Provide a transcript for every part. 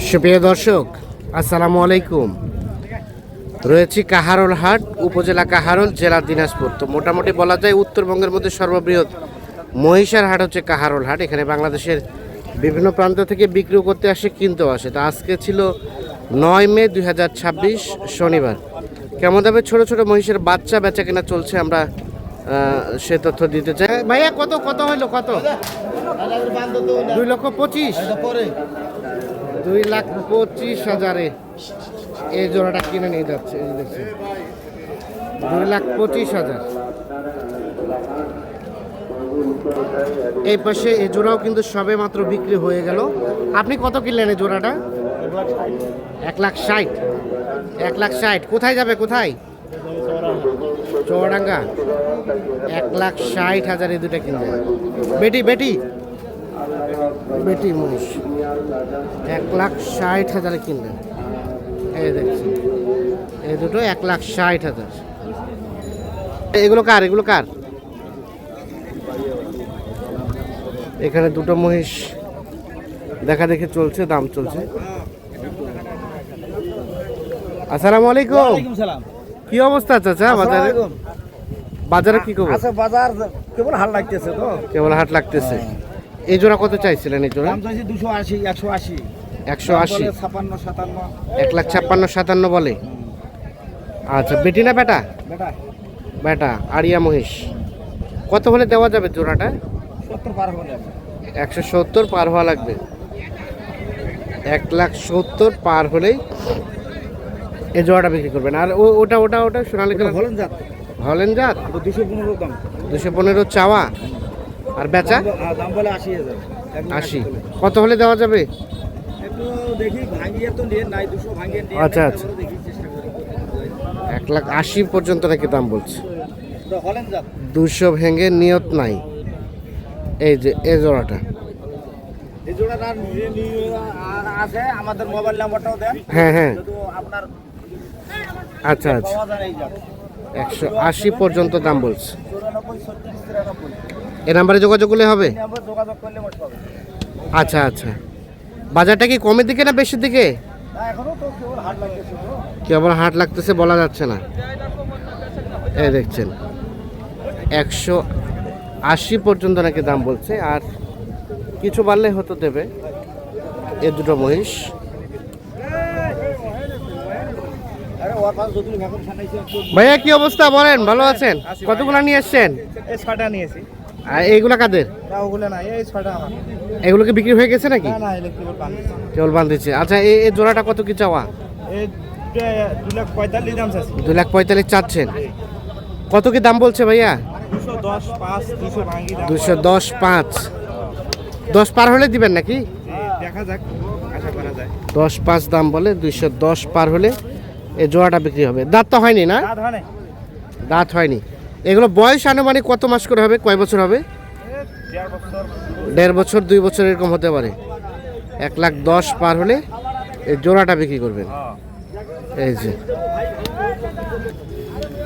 সুপ্রিয় দর্শক, আসসালামু আলাইকুম। রয়েছি কাহারোল হাট, উপজেলা কাহারোল, জেলা দিনাজপুর। তো মোটামুটি বলা যায় উত্তরবঙ্গের মধ্যে সর্ববৃহৎ মহিষার হাট হচ্ছে কাহারোল হাট। এখানে বাংলাদেশের বিভিন্ন প্রান্ত থেকে বিক্রি করতে আসে, কিনতেও আসে। তো আজকে ছিল 9 মে 2026 শনিবার। কেমন দামে ছোট ছোট মহিষের বাচ্চা বেচা কেনা চলছে, আমরা সে তথ্য দিতে চাই। ভাইয়া কত কত হইলো, কত? 2,25,000, 2,25,000 এই জোড়াটা কিনে নিয়ে যাচ্ছে। এই দেখছি 2,25,000। এই পাশে এই জোড়াও কিন্তু সবে মাত্র বিক্রি হয়ে গেল। আপনি কত কিনলেন এই জোড়াটা? 1,60,000। 1,60,000 কোথায় যাবে, কোথায়? চুয়াডাঙ্গা। 1,60,000 এই দুটা কিনলেন। বেটি বেটি বেটি মহিষ 1,60,000 কিনলেন। এই দেখছি এই দুটো 1,60,000। এগুলো কার, এগুলো কার? এখানে দুটো মহিষ দেখা দেখে চলছে, দাম চলছে। আসসালামু আলাইকুম। কি অবস্থা চাচা বাজারে? বাজারে কি খবর? আচ্ছা, বাজার কেবল হাট লাগতেছে, তো কেবল হাট লাগতেছে। এই জোড়া কত চাইছিলেন? এই জোড়া দাম চাইছি 280, 180, 180, 56, 57। 1,56,000 বলে। আচ্ছা, বেটি না বেটা? বেটা বেটা। আড়িয়া মহিষ কত হলে দেওয়া যাবে জোড়াটা? 70 পার হলে 170 পার হওয়া লাগবে। 1,70,000 পার হলেই এই জোড়াটা বিক্রি করবেন। আর ওটা ওটা ওটা সোনালী কালার হলেন জাত, হলেন জাত 215 দাম। 215 চাওয়া, আর বেচা দাম বলে 80,000। 80। কত হলে দেওয়া যাবে? একটু দেখি, ভাঙিয়ে তো নিয়ে নাই, 200 ভাঙিয়ে নিয়ে। আচ্ছা আচ্ছা, দেখি, চেষ্টা করি। 1,80,000 পর্যন্ত নাকি দাম বলছে। তো হলেন জাত 200 ভেঙে নিয়ত নাই। এই যে এই জোড়াটা, এই জোড়াটা আর আছে, আমাদের মোবাইল নাম্বারটাও দেন। হ্যাঁ হ্যাঁ, যদি আপনার আচ্ছা আচ্ছা, পাওয়া যায় এই জাত 180 পর্যন্ত দাম বলছে। 94, 36, 93 এই নাম্বারে যোগাযোগ করলে হবে? নাম্বার যোগাযোগ করলে মোট পাবে। আচ্ছা আচ্ছা। বাজারটা কি কমের দিকে না বেশির দিকে? না, এখনো তো কেবল হাট লাগতেছে, তো কেবল হাট লাগতেছে, বলা যাচ্ছে না। এই দেখছেন 180 পর্যন্ত নাকি দাম বলছে, আর কিছু বাড়লে হতো দেবে। এই দুটো মহিষ। আরে ওর পাশ যদি এখন ছানাইছে। ভাইয়া কি অবস্থা বলেন, ভালো আছেন? কতগুলা নিয়ে এসছেন? এই 6টা নিয়েছি। আর এইগুলা কাদের? না, ওগুলো না, এই 6টা আমার। এগুলো কি বিক্রি হয়ে গেছে নাকি? না না, ইলেকট্রিক বান্ধিছে। কেবল বান্ধিছে। আচ্ছা, এই জোড়াটা কত কি চাওয়া? এই 2,45,000 দাম আছে। 2,45,000 চাচ্ছেন। কত কি দাম বলছে ভাইয়া? 210, 5, 200 ভাঙি দাম। 210, 5। 10 পার হলে দিবেন নাকি? দেখা যাক, আশা করা যায়। 10, 5 দাম বলে। 210 পার হলে এই জোড়াটা বিক্রি হবে। দাঁত তো হয়নি না? দাঁত হয় না। দাঁত হয়নি। এগুলো বয়স আনুমানিক কত মাস করে হবে, কয় বছর হবে? 1.5 বছর। 1.5 বছর, 2 বছর এরকম হতে পারে। 1,10,000 পার হলে এই জোড়াটা বিক্রি করবেন। এই যে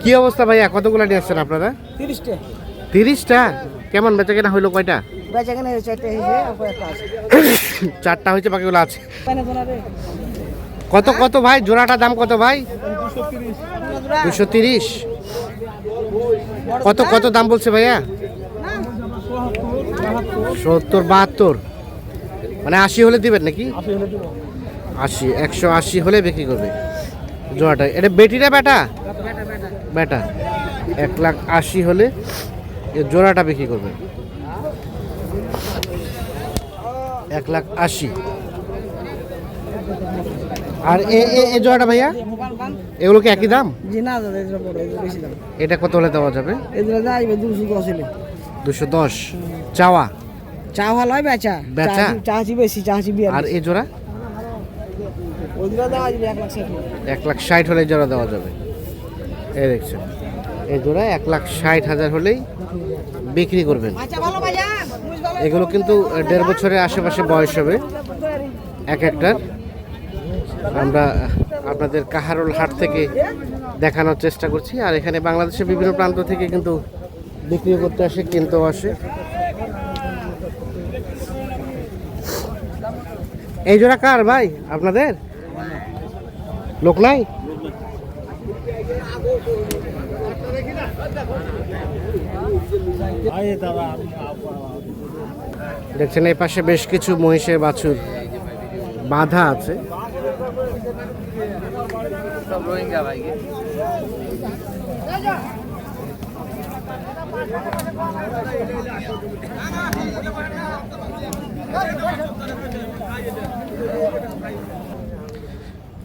কি অবস্থা ভাইয়া, কতগুলো নিয়ে আসছেন আপনারা? 30টা। 30টা? কেমন বেচা কেনা হইলো? কয়টা? বেচা কেনা 4টা হয়েছে, আর একটা আছে। 4টা হয়েছে, বাকিগুলো আছে। পানে দোনারে কত কত ভাই জোড়াটা দাম কত ভাই? 230। 230। কত কত দাম বলছে ভাইয়া? 70, 72, মানে 80 হলে দিবেন নাকি? 80, 180 হলে বিক্রি করবে জোড়াটা। এটা বেটিটা বেটা? বেটা। 1,80,000 হলে এই জোড়াটা বিক্রি করবে। 1,80,000। আর এই জোড়াটা ভাইয়া, এগুলো কি একই দাম? জি না, এটা বড়, এটা বেশি দাম। এটা কত হলে দেওয়া যাবে? এগুলো যাইবে 210 হলে। 210 চাওয়া? চা ভালো হয়, বেচা বেচা? চাচি বেশি, চাচি বিয়ার। আর এই জোড়া? ওইগুলো দেওয়া যাবে 1,60,000। 1,60,000 হলে এই জোড়া দেওয়া যাবে। এই দেখছেন এই জোড়া 1,60,000 হলেই বিক্রি করবেন। আচ্ছা, ভালো ভাইয়া। এগুলো কিন্তু 1.5 বছরের আশেপাশে বয়স হবে এক একটার। আমরা আপনাদের কাহারোল হাট থেকে দেখানোর চেষ্টা করছি। আর এখানে বাংলাদেশের বিভিন্ন প্রান্ত থেকে কিন্তু বিক্রি করতে আসে, কিনতেও আসে। এই জোড়া কার ভাই আপনাদের? লোক নাই? দেখছেন এই পাশে বেশ কিছু মহিষের বাছুর বাঁধা আছে।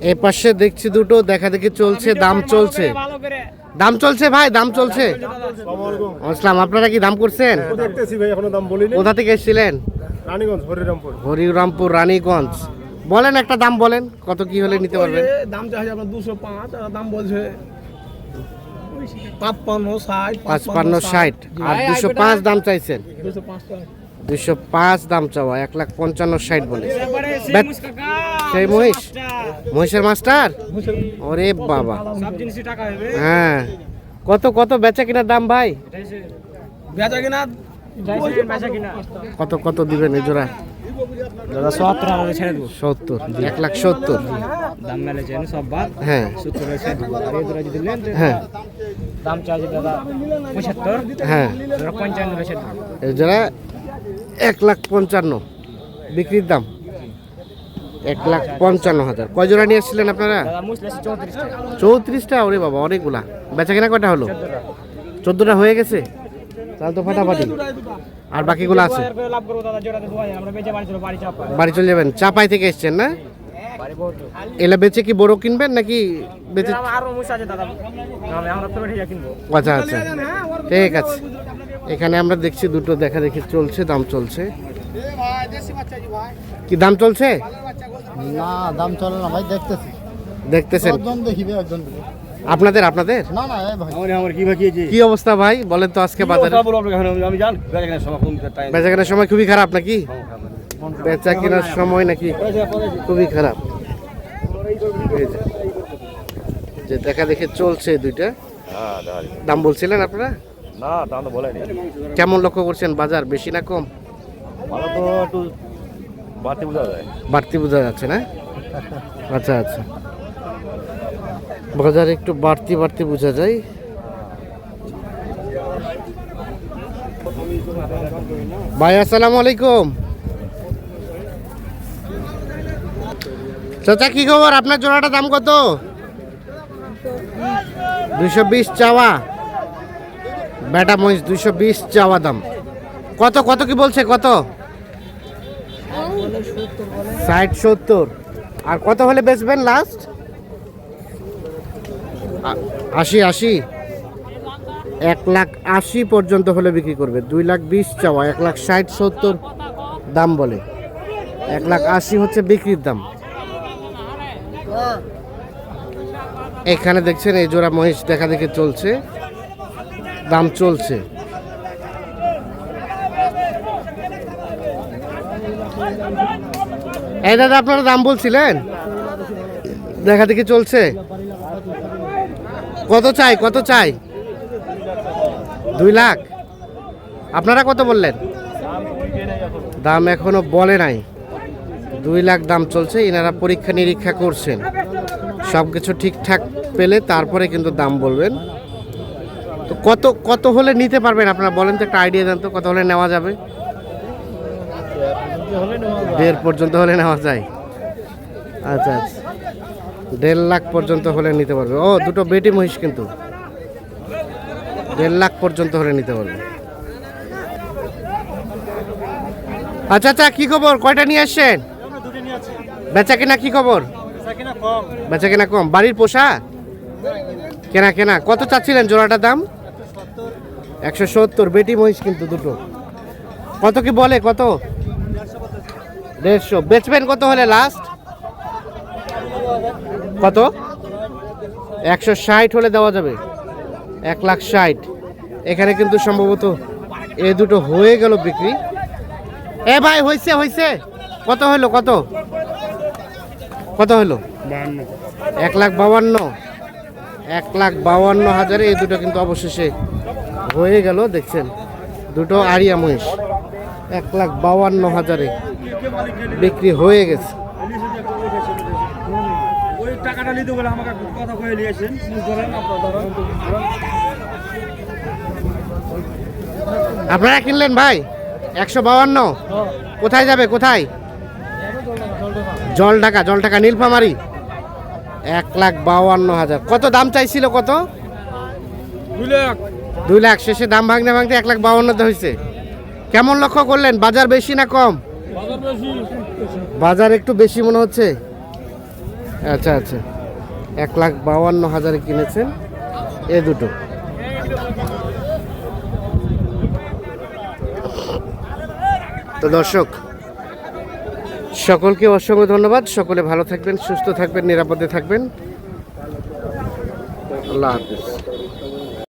এই পাশে দেখছি দুটো দেখা দেখি চলছে, দাম চলছে, দাম চলছে ভাই, দাম চলছে। আসসালাম, আপনারা কি দাম করছেন? দেখতেছি ভাই, এখনো দাম বলিনি। কোথা থেকে এসেছিলেন? রানীগঞ্জ, হরিরামপুর। হরিরামপুর, রানীগঞ্জ। বলেন একটা দাম বলেন, কত কি হলে নিতে পারবেন? দাম চাইছে আপনার 205, আর দাম বলছে 55, 60, 55, 60 আর 205 দাম চাইছেন। 205 টাকা। 205 দাম চাওয়া, 1,55,000 60 বলে। সেই মহিষ, মহিষের মাস্টার। ওরে বাবা, হ্যাঁ। কত কত বেচা কিনার দাম ভাই? বেচা কিনা কত কত দিবেন এই জোড়া? 70 আমাদের ছেড়ে দেবো। 70, 1,70,000। দাম মেলেছেন সব বাদ, হ্যাঁ 70 ছেড়ে দেবো। আর এই দুটো যদি নেন হ্যাঁ দাম চার্জ দাদা 75, হ্যাঁ। 55 ছেড়ে দেবো। এই জোড়া 1,55,000 বিক্রির দাম, 1,55,000। কয় জোড়া নিয়ে এসেছিলেন আপনারা? দাদা মুসলে 34 টাকা। 34টা? ওরে বাবা, অনেকগুলা। বেচা কিনা কয়টা হলো? 14টা হয়ে গেছে, তাহলে তো ফাটাফাটি। আর বাকিগুলো আছে? লাভ করবো দাদা, জোড়াতে দুয়াই আমরা বেচে বাড়ি চলো, বাড়ি চাপা বাড়ি চলে যাবেন? চাপাই থেকে এসছেন না? বাড়ি বহুত। এলা বেচে কি বড় কিনবেন নাকি বেচে? আরো মুস আছে দাদা, আমরা তো বেঠে কিনবো। আচ্ছা আচ্ছা, ঠিক আছে। এখানে আমরা দেখছি দুটো দেখা দেখি চলছে, দাম চলছে। কি দাম চলছে? না, দাম চলে না ভাই, দেখতেছি। দেখতেছেন? একজন দেখিবে, একজন দেবে। আপনাদের আপনাদের না না, এই ভাই আমার কি বাকি আছে? কি অবস্থা ভাই বলেন তো আজকে বাজারে? আমি জান বেচা কিনা সময় কম টাইম। বেচা কেনার সময় খুবই খারাপ নাকি? বেচা কেনার সময় নাকি খুবই খারাপ? এই যে দেখা দেখে চলছে দুইটা। দাম বলছিলেন আপনারা? না, দাম তো বলেনি। কেমন লক্ষ্য করছেন বাজার, বেশি না কম? ভালো তো একটু বাড়তি বোঝা যায়। বাড়তি বোঝা যাচ্ছে না? আচ্ছা আচ্ছা, বাজার একটু বাড়তি বাড়তি বোঝা যায়। ভাই আসসালামু আলাইকুম। চাচা কি খবর? আপনার জোড়াটা দাম কত? 220 চাওয়া, বেটা মহিষ 220 চাওয়া দাম। কত কত কি বলছে? কত? 60, 70। আর কত হলে বেচবেন লাস্ট? 80, 80। 1,80,000 পর্যন্ত হলে বিক্রি করবে। 2,20,000 চাওয়া, 1,60,000, 70 দাম বলে। 1,80,000 হচ্ছে বিক্রির দাম। এখানে দেখছেন এই জোড়া মহিষ দেখা দেখে চলছে, দাম চলছে। এই দাদা আপনারা দাম বলছিলেন, দেখা দেখি চলছে। কত চাই, কত চাই? 2 লাখ। আপনারা কত বললেন? দাম এখনো বলে নাই। 2 লাখ দাম চলছে। এনারা পরীক্ষা নিরীক্ষা করছেন, সব কিছু ঠিকঠাক পেলে তারপরে কিন্তু দাম বলবেন। তো কত কত হলে নিতে পারবেন আপনারা বলেন তো, একটা আইডিয়া দেন তো, কত হলে নেওয়া যাবে? 1.5 পর্যন্ত হলে নেওয়া যায়। আচ্ছা আচ্ছা, 1.5 লাখ পর্যন্ত হলে নিতে পারবে। ও দুটো বেটি মহিষ কিন্তু 1.5 লাখ পর্যন্ত হলে নিতে পারবে। আচ্ছা আচ্ছা, কি খবর? কয়টা নিয়ে আসছেন? বেচা কেনা কি খবর? বেচা কেনা কম। বাড়ির পোষা? কেনা কেনা। কত চাচ্ছিলেন জোড়াটার দাম? 170। বেটি মহিষ কিন্তু দুটো। কত কি বলে? কত? 150। বেচবেন কত হলে লাস্ট? কত? 160 হলে দেওয়া যাবে। 1,60,000। এখানে কিন্তু সম্ভবত এ দুটো হয়ে গেল বিক্রি। এ ভাই হয়েছে হয়েছে, কত হলো? কত কত হলো? 1,52,000। 1,52,000 এই দুটো কিন্তু অবশেষে হয়ে গেল। দেখছেন দুটো আরিয়া মহিষ 1,52,000 বিক্রি হয়ে গেছে। টাকাটা নিতে বলে আমাকে কথা কয়ে নিয়েছেন ধরেন আপনার ধরেন আপনারা কিনলেন ভাই 152? কোথায় যাবে, কোথায়? জলঢাকা নীলফামারী। 1,52,000। কত দাম চাইছিল, কত? 2 লাখ। শেষে দাম ভাঙতে ভাঙতে 1,52,000 হয়েছে। কেমন লক্ষ্য করলেন, বাজার বেশি না কম? বাজার একটু বেশি মনে হচ্ছে। আচ্ছা আচ্ছা, 1,52,000 কিনেছেন এ দুটো। তো দর্শক, সকলকে অসংখ্য ধন্যবাদ। সকলে ভালো থাকবেন, সুস্থ থাকবেন, নিরাপদে থাকবেন। আল্লাহ হাফেজ।